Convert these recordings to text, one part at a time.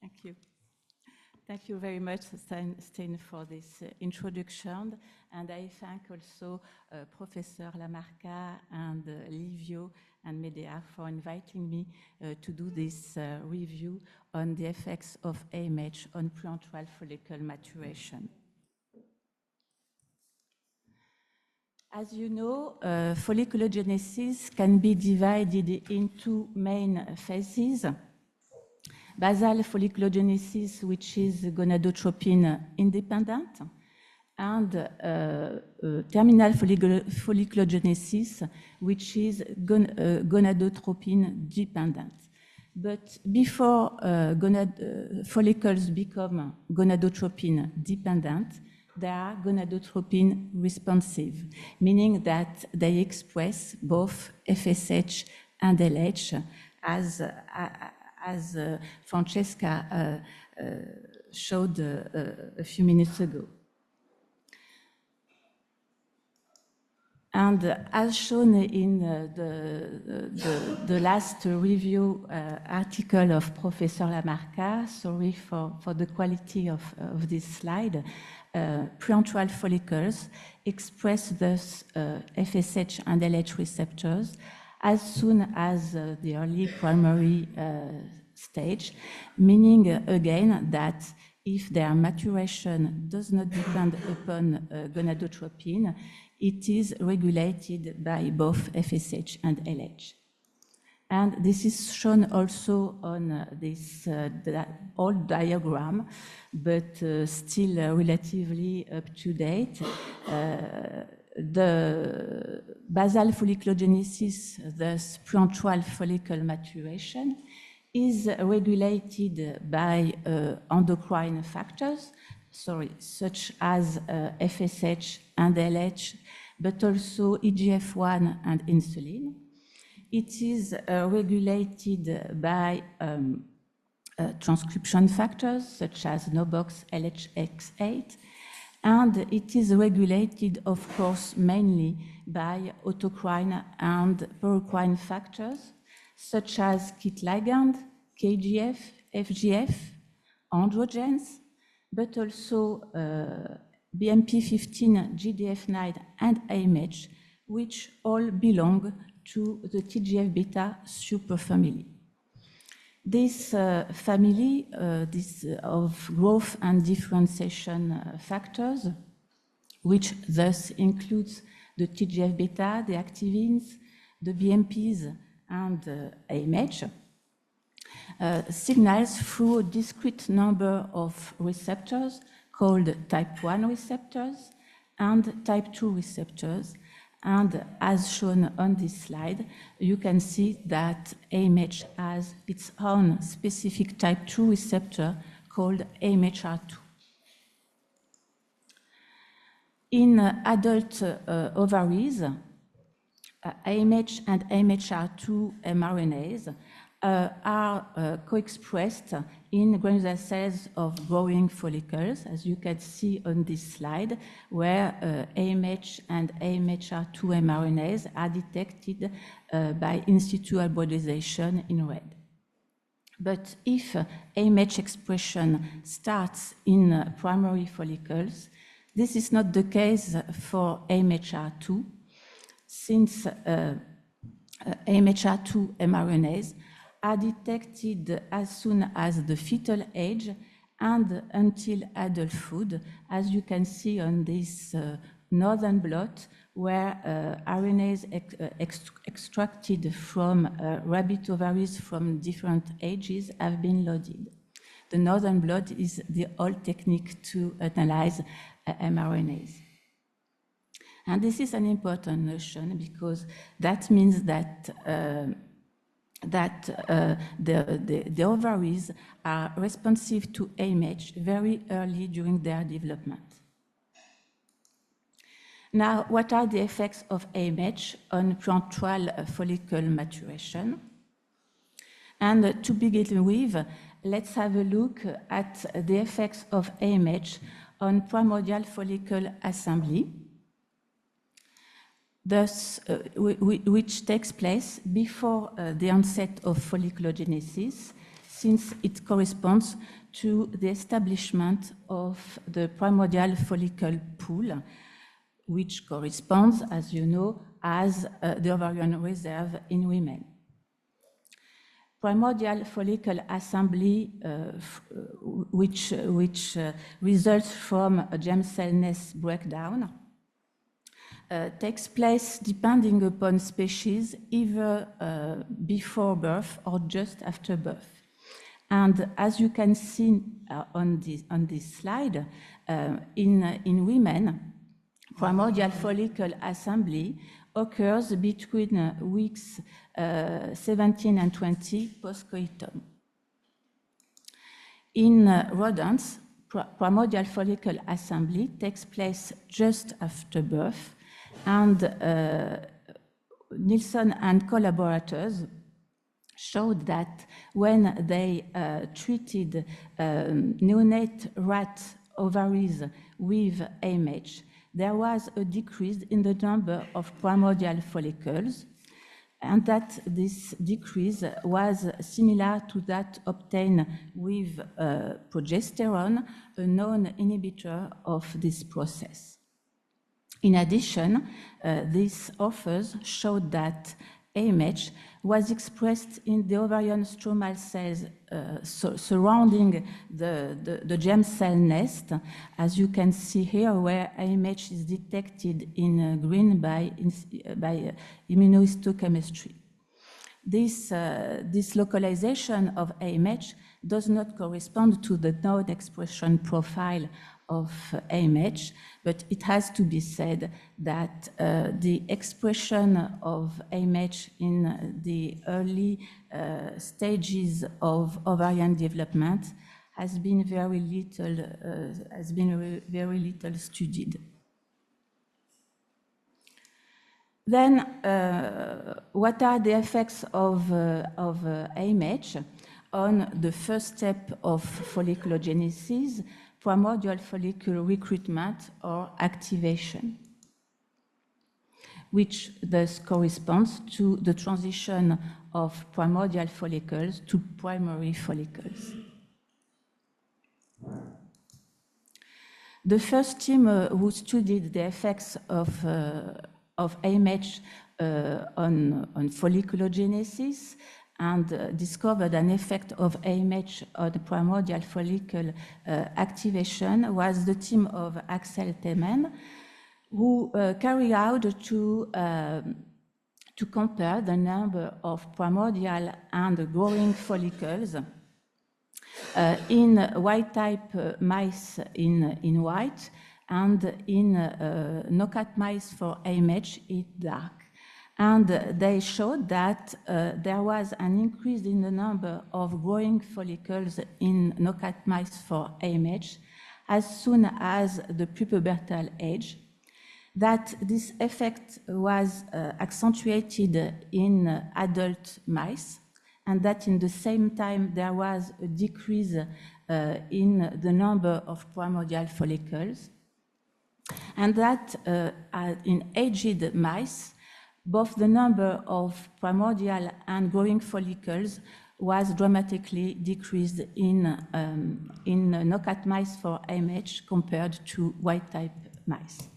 Thank you. Thank you very much, Stijn, for this introduction. And I thank also Professor Lamarca and Livio and Medea for inviting me to do this review on the effects of AMH on preantral follicle maturation. As you know, folliculogenesis can be divided into main phases. Basal folliculogenesis, which is gonadotropin independent, and terminal folliculogenesis, which is gonadotropin dependent. But before follicles become gonadotropin dependent, they are gonadotropin responsive, meaning that they express both FSH and LH as Francesca showed a few minutes ago. And as shown in the last review article of Professor Lamarca, sorry for the quality of this slide, preantral follicles express thus FSH and LH receptors as soon as the early primary stage, meaning again that if their maturation does not depend upon gonadotropin, it is regulated by both FSH and LH. And this is shown also on this old diagram, but still relatively up to date. The basal folliculogenesis, thus preantral follicle maturation, is regulated by endocrine factors, such as FSH and LH, but also EGF1 and insulin. It is regulated by transcription factors, such as NOBOX, LHX8, and it is regulated, of course, mainly by autocrine and paracrine factors, such as KIT ligand, KGF, FGF, androgens, but also BMP15, GDF9, and AMH, which all belong to the TGF-beta superfamily. This family of growth and differentiation factors, which thus includes the TGF-beta, the activins, the BMPs, and AMH, signals through a discrete number of receptors called type 1 receptors and type 2 receptors. And as shown on this slide, you can see that AMH has its own specific type 2 receptor called AMHR2. In adult ovaries, AMH and AMHR2 mRNAs are co-expressed in granular cells of growing follicles, as you can see on this slide, where AMH and AMHR2 mRNAs are detected by in situ hybridization in red. But if AMH expression starts in primary follicles, this is not the case for AMHR2, since AMHR2 mRNAs are detected as soon as the fetal age and until adulthood, as you can see on this northern blot, where RNAs extracted from rabbit ovaries from different ages have been loaded. The northern blot is the old technique to analyze mRNAs. And this is an important notion because that means that the ovaries are responsive to AMH very early during their development. Now, what are the effects of AMH on preantral follicle maturation? And to begin with, let's have a look at the effects of AMH on primordial follicle assembly, thus, which takes place before the onset of folliculogenesis, since it corresponds to the establishment of the primordial follicle pool, which corresponds, as you know, as the ovarian reserve in women. Primordial follicle assembly, which results from a germ cell nest breakdown, takes place depending upon species, either before birth or just after birth. And as you can see on this slide, in women, primordial follicle assembly occurs between weeks 17 and 20 postcoitum. In rodents, primordial follicle assembly takes place just after birth, and Nilsson and collaborators showed that when they treated neonate rat ovaries with AMH, there was a decrease in the number of primordial follicles, and that this decrease was similar to that obtained with progesterone, a known inhibitor of this process. In addition, these authors showed that AMH was expressed in the ovarian stromal cells surrounding the germ cell nest, as you can see here, where AMH is detected in green by immunohistochemistry. This localization of AMH does not correspond to the known expression profile of AMH, but it has to be said that the expression of AMH in the early stages of ovarian development has been very little studied. Then, what are the effects of AMH on the first step of folliculogenesis, primordial follicle recruitment or activation, which thus corresponds to the transition of primordial follicles to primary follicles? The first team who studied the effects of AMH on folliculogenesis and discovered an effect of AMH on the primordial follicle activation was the team of Axel Temen, who carried out to compare the number of primordial and growing follicles in white-type mice in white and in knockout mice for AMH in dark. And they showed that there was an increase in the number of growing follicles in knockout mice for AMH as soon as the prepubertal age, that this effect was accentuated in adult mice, and that in the same time there was a decrease in the number of primordial follicles, and that in aged mice, both the number of primordial and growing follicles was dramatically decreased in knockout mice for AMH compared to white-type mice.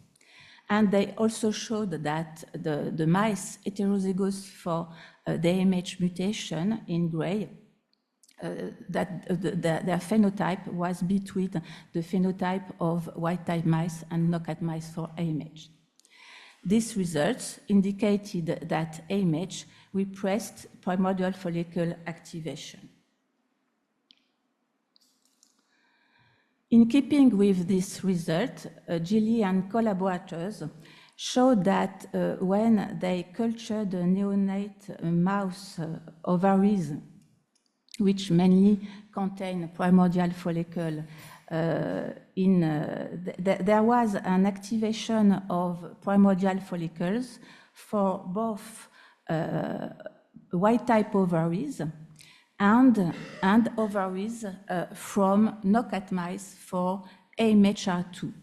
And they also showed that the mice heterozygous for the AMH mutation in gray, that their phenotype was between the phenotype of white-type mice and knockout mice for AMH. These results indicated that AMH repressed primordial follicle activation. In keeping with this result, Gilly and collaborators showed that when they cultured neonate mouse ovaries, which mainly contain primordial follicle, there was an activation of primordial follicles for both white-type ovaries and ovaries from knockout mice for AMHR2.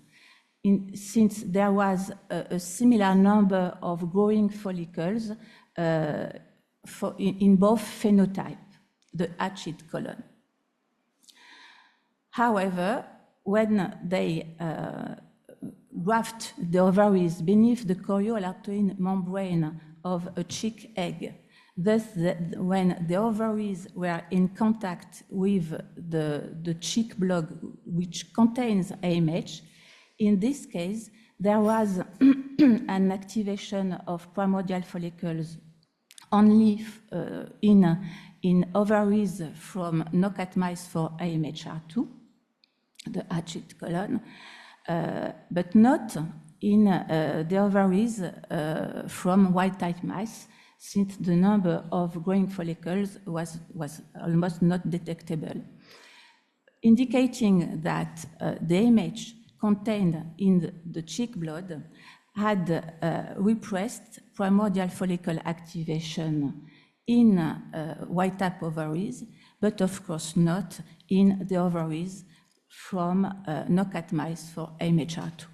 Since there was a similar number of growing follicles in both phenotypes, the hatchet colon. However, when they graft the ovaries beneath the chorioallantoin membrane of a chick egg, thus when the ovaries were in contact with the chick blood which contains AMH, in this case, there was an activation of primordial follicles only in ovaries from knockout mice for AMHR2, the hatchet colon, but not in the ovaries from wild-type mice, since the number of growing follicles was almost not detectable, indicating that the AMH contained in the chick blood had repressed primordial follicle activation in white-type ovaries, but of course not in the ovaries from knockout mice for AMHR2.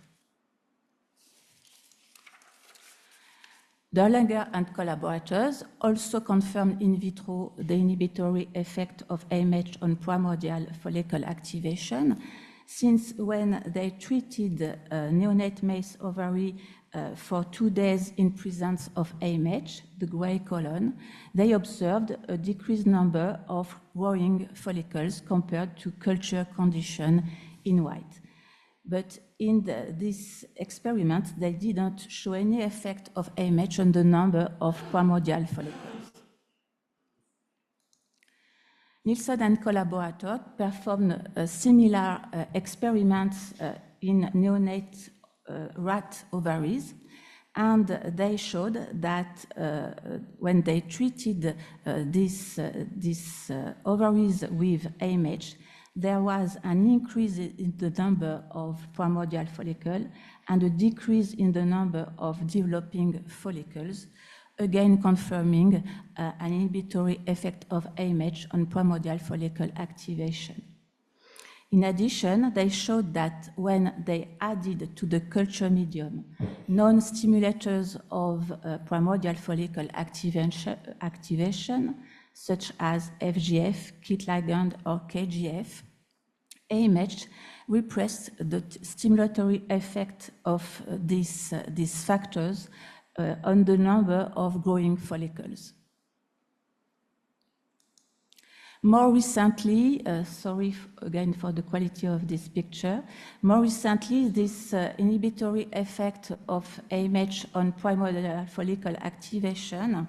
Derlinger and collaborators also confirmed in vitro the inhibitory effect of AMH on primordial follicle activation, since when they treated neonate mice ovary for 2 days in presence of AMH, the gray colon, they observed a decreased number of growing follicles compared to culture condition in white. But in this experiment, they didn't show any effect of AMH on the number of primordial follicles. Nilsson and collaborators performed similar experiments in neonate rat ovaries, and they showed that when they treated these ovaries with AMH, there was an increase in the number of primordial follicles and a decrease in the number of developing follicles, again confirming an inhibitory effect of AMH on primordial follicle activation. In addition, they showed that when they added to the culture medium non-stimulators of primordial follicle activation, such as FGF, KIT ligand, or KGF, AMH repressed the stimulatory effect of these factors on the number of growing follicles. More recently, sorry again for the quality of this picture, more recently this inhibitory effect of AMH on primordial follicle activation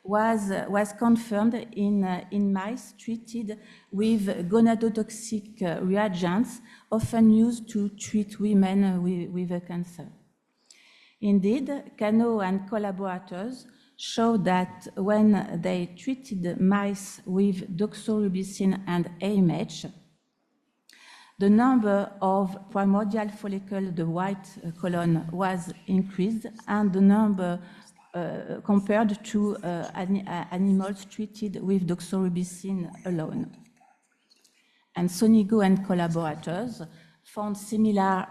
was confirmed in mice treated with gonadotoxic reagents often used to treat women with a cancer. Indeed, Cano and collaborators showed that when they treated mice with doxorubicin and AMH, the number of primordial follicles, the white colon, was increased, and the number compared to animals treated with doxorubicin alone. And Sonigo and collaborators found similar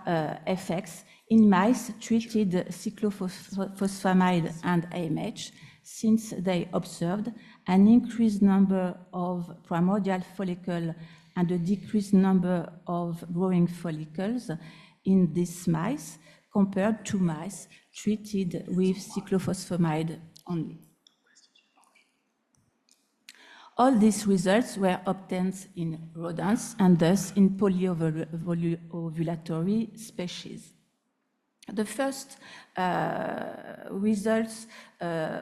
effects in mice treated cyclophosphamide and AMH, since they observed an increased number of primordial follicles and a decreased number of growing follicles in these mice compared to mice treated with cyclophosphamide only. All these results were obtained in rodents and thus in polyovulatory species. The first results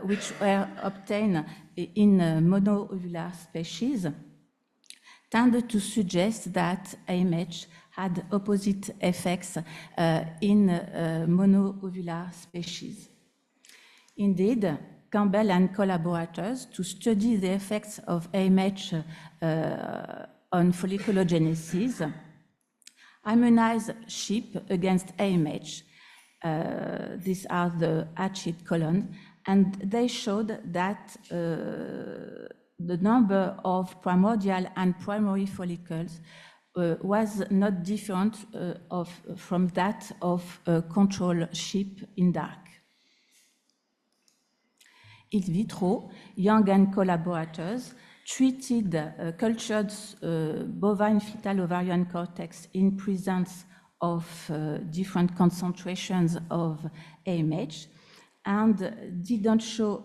which were obtained in monoovular species tended to suggest that AMH had opposite effects in monoovular species. Indeed, Campbell and collaborators, to study the effects of AMH on folliculogenesis, immunized sheep against AMH. These are the hatchet colon, and they showed that the number of primordial and primary follicles was not different from that of control sheep in dark. In vitro, Yang and collaborators treated cultured bovine fetal ovarian cortex in presence of different concentrations of AMH, and didn't show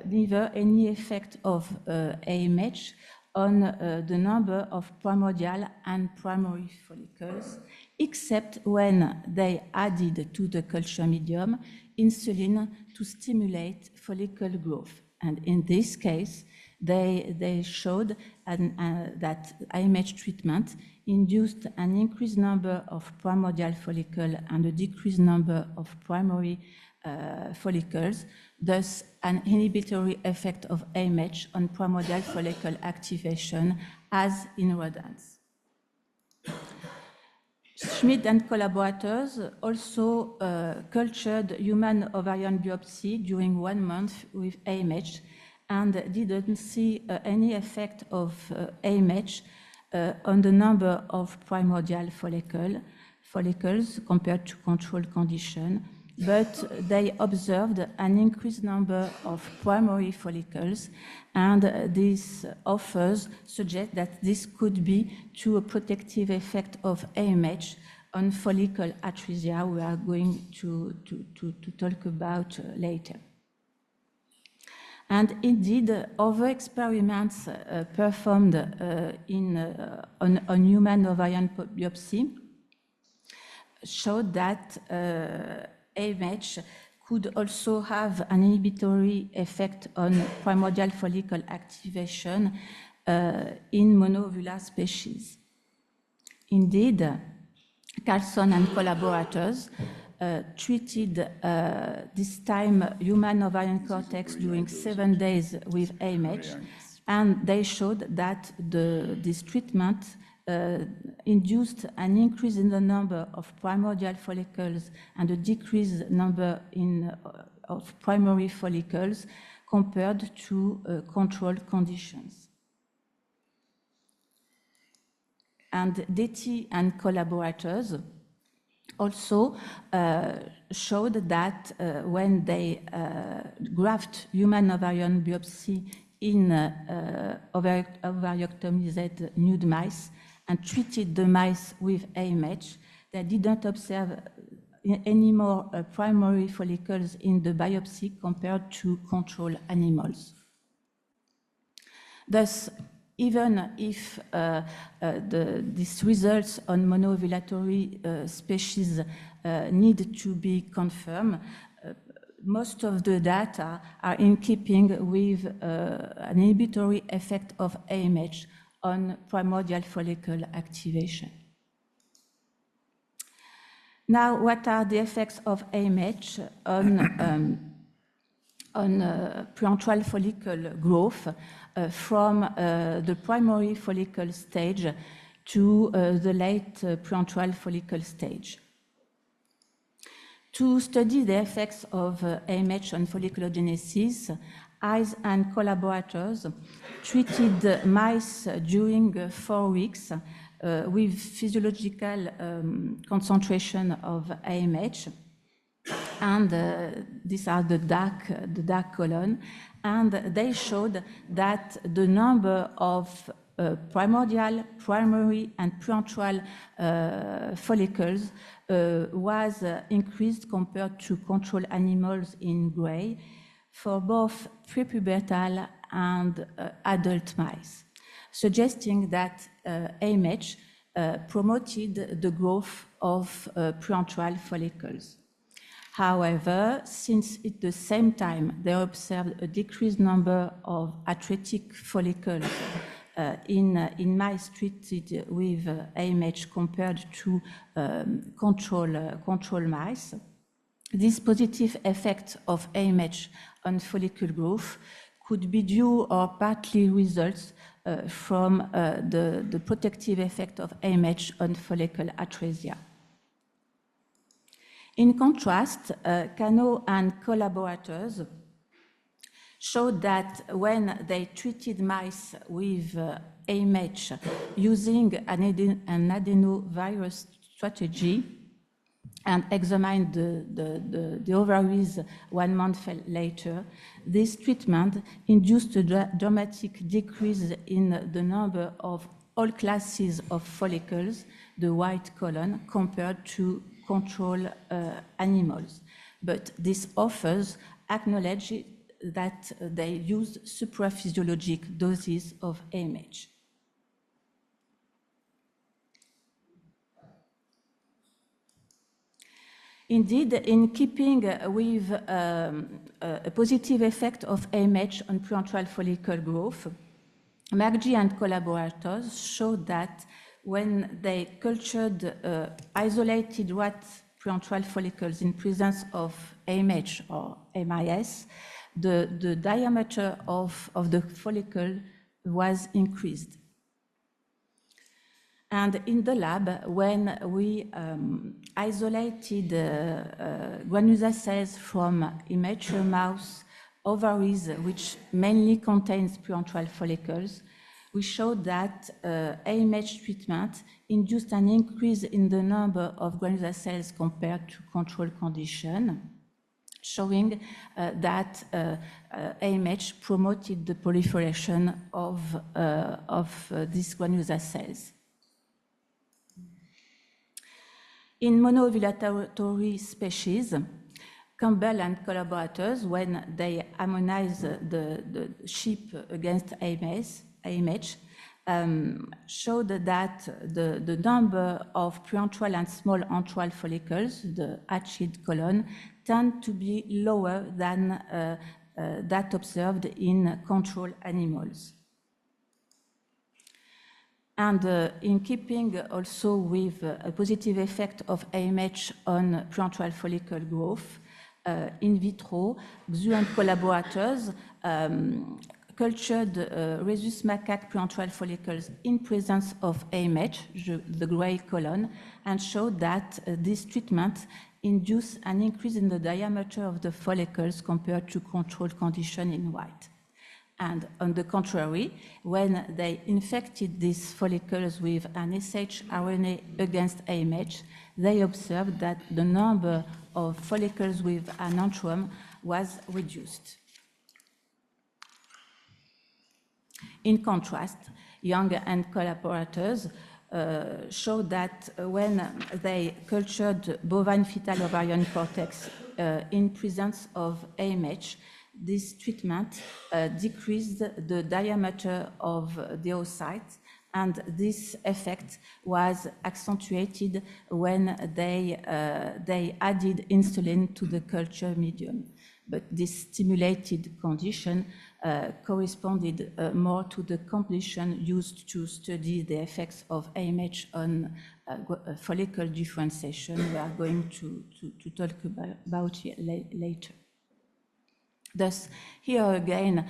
neither any effect of AMH on the number of primordial and primary follicles, except when they added to the culture medium insulin to stimulate follicle growth. And in this case, they showed that AMH treatment induced an increased number of primordial follicles and a decreased number of primary follicles, thus an inhibitory effect of AMH on primordial follicle activation as in rodents. Schmidt and collaborators also cultured human ovarian biopsy during 1 month with AMH and didn't see any effect of AMH on the number of primordial follicles compared to control condition, but they observed an increased number of primary follicles, and this offers suggest that this could be to a protective effect of AMH on follicle atresia we are going to talk about later. And indeed, other experiments performed on human ovarian biopsy showed that AMH could also have an inhibitory effect on primordial follicle activation in monovular species. Indeed, Carlson and collaborators treated this time human ovarian cortex during 7 days with AMH, and they showed that this treatment induced an increase in the number of primordial follicles and a decreased number of primary follicles compared to control conditions. And Detty and collaborators also showed that when they grafted human ovarian biopsy in ovariectomized nude mice and treated the mice with AMH, they didn't observe any more primary follicles in the biopsy compared to control animals. Thus, even if these results on monoovulatory species need to be confirmed, most of the data are in keeping with an inhibitory effect of AMH on primordial follicle activation. Now, what are the effects of AMH on preantral follicle growth from the primary follicle stage to the late preantral follicle stage? To study the effects of AMH on folliculogenesis, Eyes and collaborators treated mice during 4 weeks with physiological concentration of AMH, and these are the dark column, and they showed that the number of primordial, primary, and preantral follicles was increased compared to control animals in gray for both prepubertal and adult mice, suggesting that AMH promoted the growth of preantral follicles. However, since at the same time they observed a decreased number of atretic follicles in mice treated with AMH compared to control mice, this positive effect of AMH on follicle growth could be due or partly results from the protective effect of AMH on follicle atresia. In contrast, Cano and collaborators showed that when they treated mice with AMH using an adenovirus strategy, and examined the ovaries 1 month later, this treatment induced a dramatic decrease in the number of all classes of follicles, the white colon, compared to control animals. But these authors acknowledge that they used supraphysiologic doses of AMH. Indeed, in keeping with a positive effect of AMH on preantral follicle growth, McGee and collaborators showed that when they cultured isolated rat preantral follicles in presence of AMH or MIS, the diameter of the follicle was increased. And in the lab, when we isolated granular cells from immature mouse ovaries, which mainly contains preantral follicles, we showed that AMH treatment induced an increase in the number of granular cells compared to control condition, showing that AMH promoted the proliferation of these granular cells. In monoovulatory species, Campbell and collaborators, when they immunized the sheep against AMH, showed that the number of preantral and small antral follicles, the hatched colon, tend to be lower than that observed in control animals. And in keeping also with a positive effect of AMH on preantral follicle growth, in vitro, Xu and collaborators cultured rhesus macaque preantral follicles in presence of AMH, the gray colon, and showed that this treatment induced an increase in the diameter of the follicles compared to control condition in white. And on the contrary, when they infected these follicles with an shRNA against AMH, they observed that the number of follicles with an antrum was reduced. In contrast, Young and collaborators showed that when they cultured bovine fetal ovarian cortex in presence of AMH, this treatment decreased the diameter of the oocytes, and this effect was accentuated when they added insulin to the culture medium. But this stimulated condition corresponded more to the condition used to study the effects of AMH on follicle differentiation. We are going to talk about it later. Thus, here again,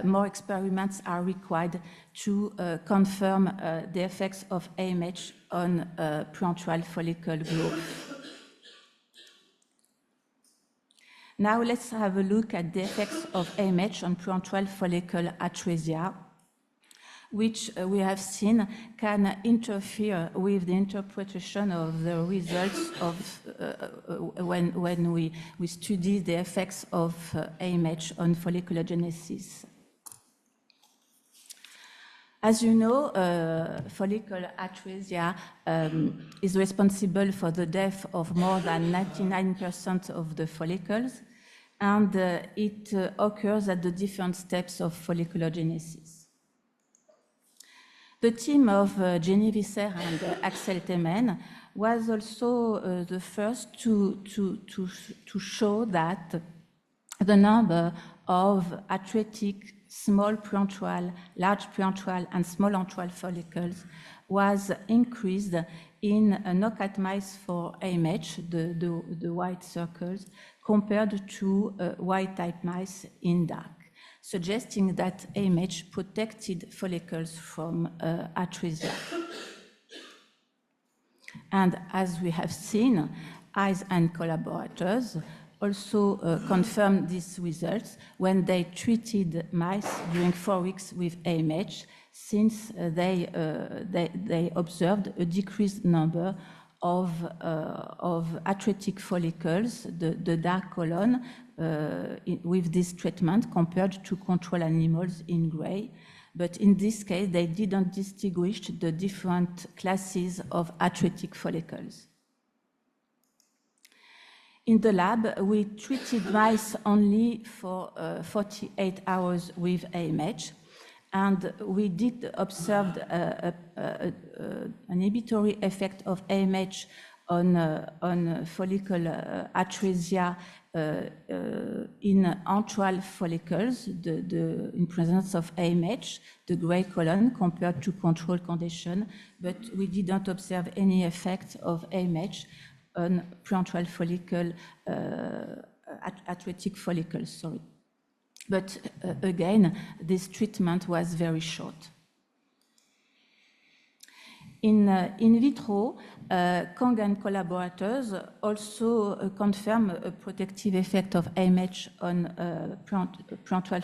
more experiments are required to confirm the effects of AMH on preantral follicle growth. Now let's have a look at the effects of AMH on preantral follicle atresia, which we have seen can interfere with the interpretation of the results of when we study the effects of AMH on folliculogenesis. As you know, follicle atresia is responsible for the death of more than 99% of the follicles, and it occurs at the different steps of folliculogenesis. The team of Jenny Visser and Axel Temen was also the first to show that the number of atretic small preantral, large preantral, and small antral follicles was increased in knockout mice for AMH, the white circles, compared to white type mice in dark, suggesting that AMH protected follicles from atresia. And as we have seen, Eyes and collaborators also confirmed these results when they treated mice during 4 weeks with AMH, since they observed a decreased number of atretic follicles, the dark column, with this treatment compared to control animals in gray. But in this case, they didn't distinguish the different classes of atretic follicles. In the lab, we treated mice only for 48 hours with AMH, and we did observe an inhibitory effect of AMH on follicle atresia in antral follicles, in presence of AMH, the gray column, compared to control condition, but we didn't observe any effect of AMH on preantral follicle, atretic follicles, sorry. But again, this treatment was very short. In vitro, Kang and collaborators also confirm a protective effect of AMH on preantral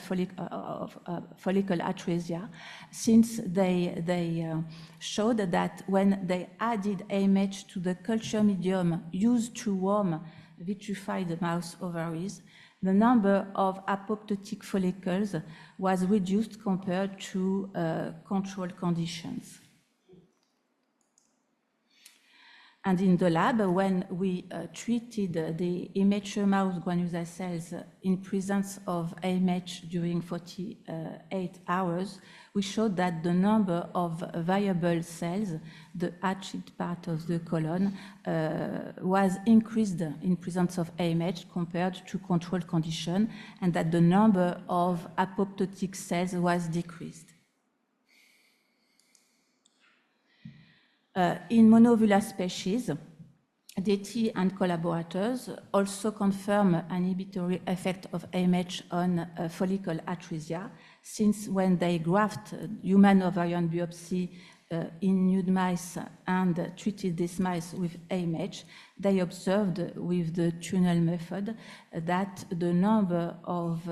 follicle atresia, since they showed that when they added AMH to the culture medium used to warm vitrified mouse ovaries, the number of apoptotic follicles was reduced compared to control conditions. And in the lab, when we treated the immature mouse granular cells in presence of AMH during 48 hours, we showed that the number of viable cells, the hatched part of the colon, was increased in presence of AMH compared to control condition, and that the number of apoptotic cells was decreased. In monovular species, Detti and collaborators also confirm an inhibitory effect of AMH on follicle atresia, since when they graft human ovarian biopsy in nude mice and treated these mice with AMH, they observed with the tunnel method that the number of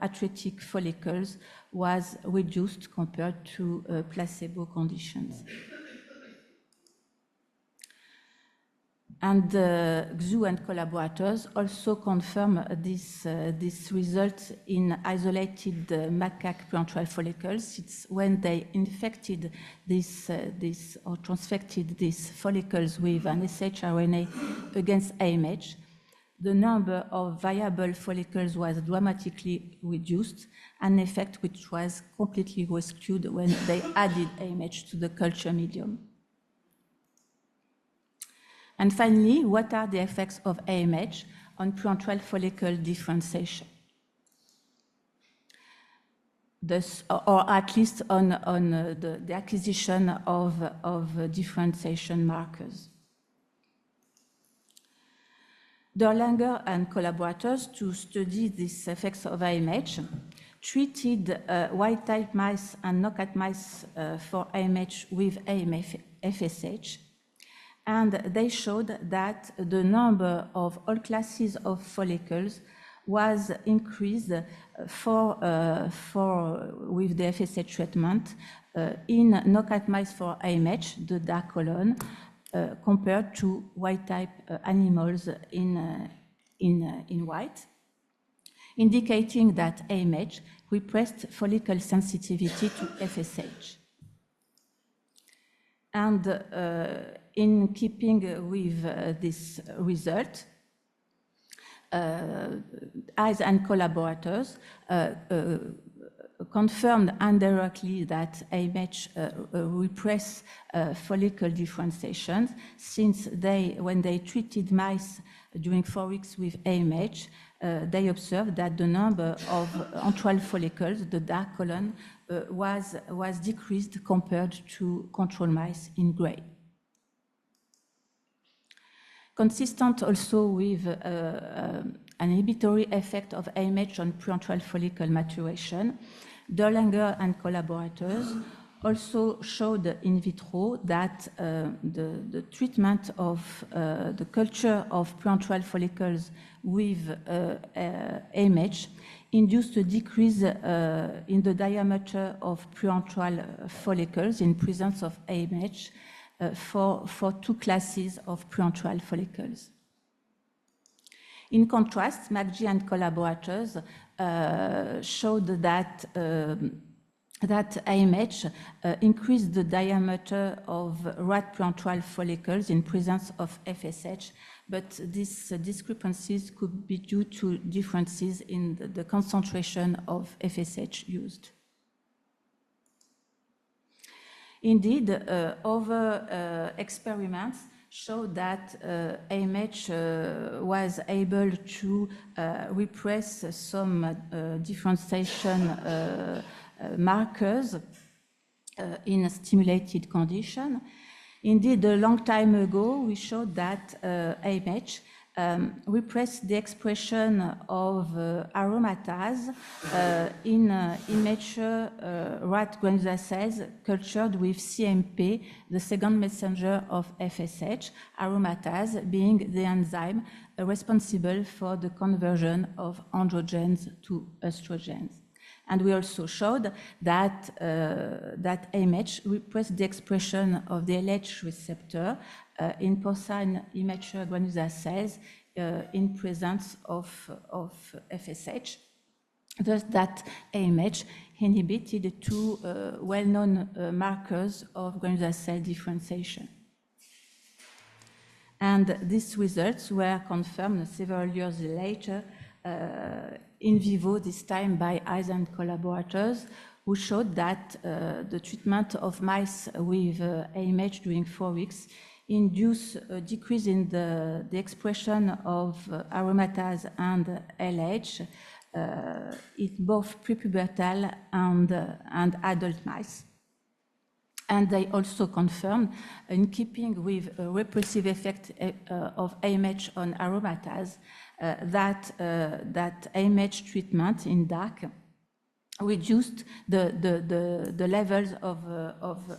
atretic follicles was reduced compared to placebo conditions. And Xu and collaborators also confirm this result in isolated macaque preantral follicles. It's when they infected or transfected these follicles with an shRNA against AMH, the number of viable follicles was dramatically reduced, an effect which was completely rescued when they added AMH to the culture medium. And finally, what are the effects of AMH on preantral follicle differentiation? Or at least on the acquisition of differentiation markers. Derlanger and collaborators, to study these effects of AMH, treated wild-type mice and knockout mice for AMH with AMF-FSH. And they showed that the number of all classes of follicles was increased with the FSH treatment in knockout mice for AMH, the dark column, compared to wild-type animals in white, indicating that AMH repressed follicle sensitivity to FSH. And in keeping with this result, Eyes and collaborators confirmed indirectly that AMH repress follicle differentiation, since when they treated mice during 4 weeks with AMH, they observed that the number of antral follicles, the dark column, was decreased compared to control mice in gray. Consistent also with an inhibitory effect of AMH on preantral follicle maturation, Derlanger and collaborators also showed in vitro that the treatment of the culture of preantral follicles with AMH induced a decrease in the diameter of preantral follicles in presence of AMH for two classes of preantral follicles. In contrast, McGee and collaborators showed that AMH increased the diameter of rat preantral follicles in presence of FSH, but these discrepancies could be due to differences in the concentration of FSH used. Indeed, other experiments showed that AMH was able to repress some differentiation markers in a stimulated condition. Indeed, a long time ago, we showed that AMH repressed the expression of aromatase in immature rat granular cells cultured with CMP, the second messenger of FSH, aromatase being the enzyme responsible for the conversion of androgens to estrogens. And we also showed that, that AMH repressed the expression of the LH receptor in porcine immature granular cells in presence of FSH, thus that AMH inhibited two well-known markers of granular cell differentiation. And these results were confirmed several years later in vivo, this time by Eyes and collaborators, who showed that the treatment of mice with AMH during 4 weeks induced a decrease in the expression of aromatase and LH in both prepubertal and adult mice. And they also confirmed, in keeping with a repressive effect of AMH on aromatase, that AMH treatment in DAC reduced the levels of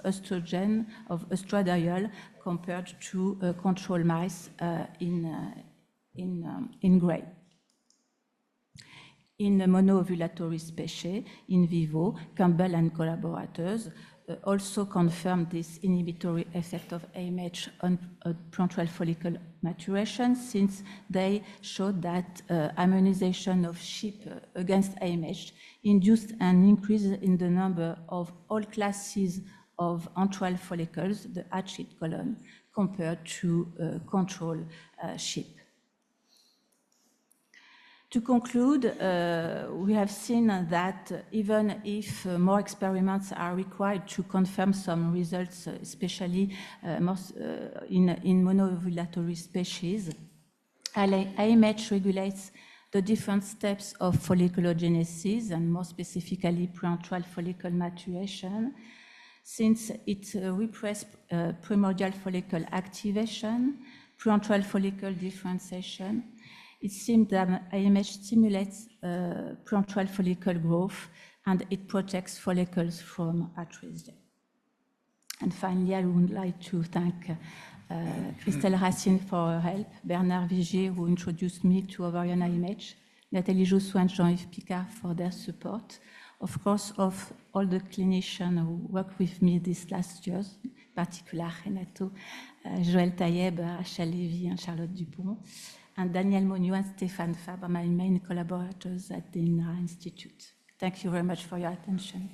estrogen, of estradiol, compared to control mice in gray. In the monoovulatory species in vivo, Campbell and collaborators also confirmed this inhibitory effect of AMH on preantral follicle maturation, since they showed that immunization of sheep against AMH induced an increase in the number of all classes of antral follicles, the hatchet colon, compared to control sheep. To conclude, we have seen that even if more experiments are required to confirm some results, especially in monoovulatory species, AMH regulates the different steps of folliculogenesis, and more specifically preantral follicle maturation, since it represses primordial follicle activation, preantral follicle differentiation. It seems that AMH stimulates preantral follicle growth, and it protects follicles from atresia. And finally, I would like to thank Christelle Racine for her help, Bernard Vigier, who introduced me to ovarian AMH, Nathalie Jousseau and Jean-Yves Picard for their support, of course, of all the clinicians who worked with me these last years, in particular Renato, Joël Taïeb, Rachel Lévy, and Charlotte Dupont, and Daniel Monio and Stéphane Fabre, my main collaborators at the INRA Institute. Thank you very much for your attention.